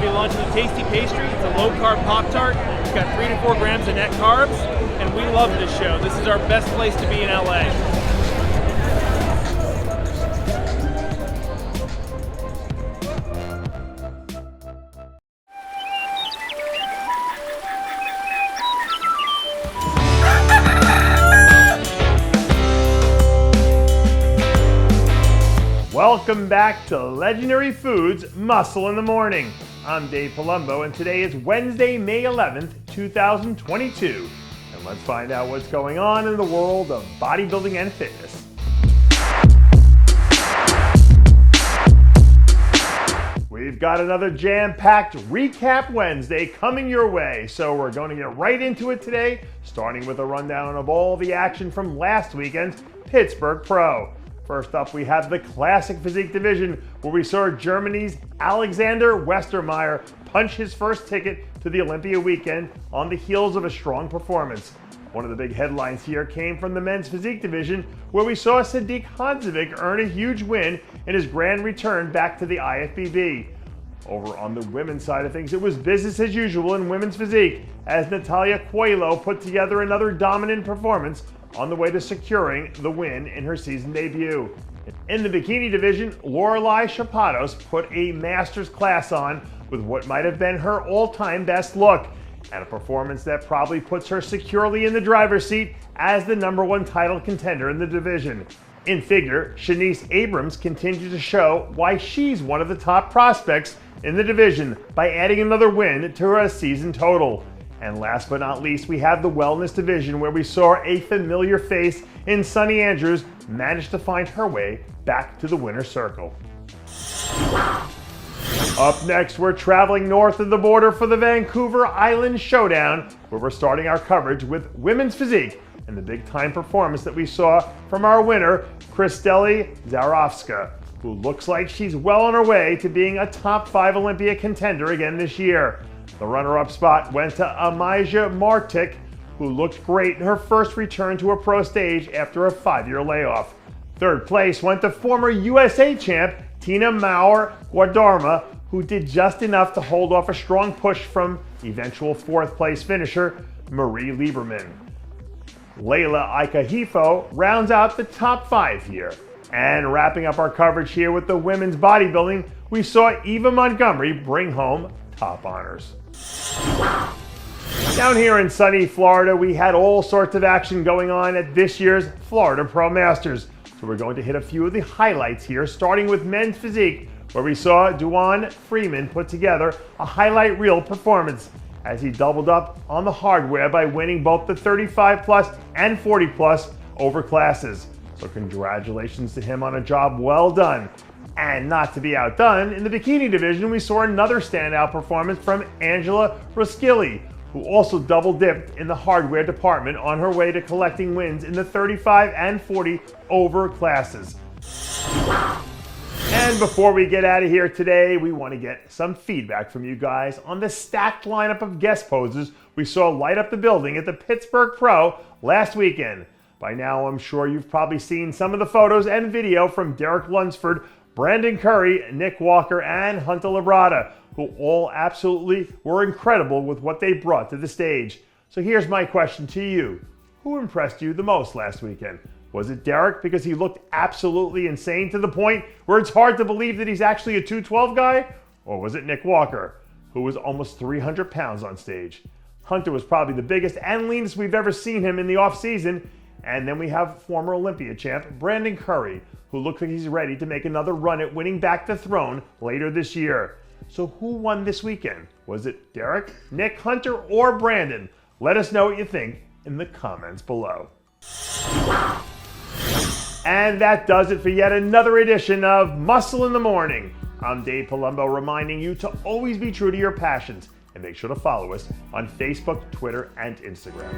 be launching a tasty pastry. It's a low-carb Pop-Tart. It's got 3 to 4 grams of net carbs, and we love this show. This is our best place to be in LA. Welcome back to Legendary Foods Muscle in the Morning. I'm Dave Palumbo, and today is Wednesday, May 11th, 2022. And let's find out what's going on in the world of bodybuilding and fitness. We've got another jam-packed Recap Wednesday coming your way, so we're going to get right into it today, starting with a rundown of all the action from last weekend's Pittsburgh Pro. First up, we have the Classic Physique division, where we saw Germany's Alexander Westermeier punch his first ticket to the Olympia weekend on the heels of a strong performance. One of the big headlines here came from the men's physique division, where we saw Sadiq Hanzovic earn a huge win in his grand return back to the IFBB. Over on the women's side of things, it was business as usual in women's physique, as Natalia Coelho put together another dominant performance on the way to securing the win in her season debut. In the bikini division, Lorelei Chapados put a master's class on with what might have been her all-time best look, and a performance that probably puts her securely in the driver's seat as the #1 title contender in the division. In figure, Shanice Abrams continued to show why she's one of the top prospects in the division by adding another win to her season total. And last but not least, we have the wellness division, where we saw a familiar face in Sunny Andrews manage to find her way back to the winner's circle. Up next, we're traveling north of the border for the Vancouver Island Showdown, where we're starting our coverage with women's physique and the big-time performance that we saw from our winner, Kristeli Zarovska, who looks like she's well on her way to being a top 5 Olympia contender again this year. The runner-up spot went to Amija Martic, who looked great in her first return to a pro stage after a 5-year layoff. Third place went to former USA champ Tina Maurer Guadarrama, who did just enough to hold off a strong push from eventual 4th place finisher Marie Lieberman. Layla Ikahifo rounds out the top 5 here. And wrapping up our coverage here with the women's bodybuilding, we saw Eva Montgomery bring home top honors. Down here in sunny Florida, we had all sorts of action going on at this year's Florida Pro Masters. So we're going to hit a few of the highlights here, starting with men's physique, where we saw Duane Freeman put together a highlight reel performance as he doubled up on the hardware by winning both the 35 plus and 40 plus over classes. So congratulations to him on a job well done. And not to be outdone, in the bikini division, we saw another standout performance from Angela Roskilly, who also double-dipped in the hardware department on her way to collecting wins in the 35 and 40 over classes. And before we get out of here today, we want to get some feedback from you guys on the stacked lineup of guest poses we saw light up the building at the Pittsburgh Pro last weekend. By now, I'm sure you've probably seen some of the photos and video from Derek Lunsford, Brandon Curry, Nick Walker, and Hunter Labrada, who all absolutely were incredible with what they brought to the stage. So here's my question to you. Who impressed you the most last weekend? Was it Derek because he looked absolutely insane to the point where it's hard to believe that he's actually a 212 guy? Or was it Nick Walker, who was almost 300 pounds on stage? Hunter was probably the biggest and leanest we've ever seen him in the off-season. And then we have former Olympia champ Brandon Curry, who looks like he's ready to make another run at winning back the throne later this year. So who won this weekend? Was it Derek, Nick, Hunter, or Brandon? Let us know what you think in the comments below. And that does it for yet another edition of Muscle in the Morning. I'm Dave Palumbo, reminding you to always be true to your passions, and make sure to follow us on Facebook, Twitter, and Instagram.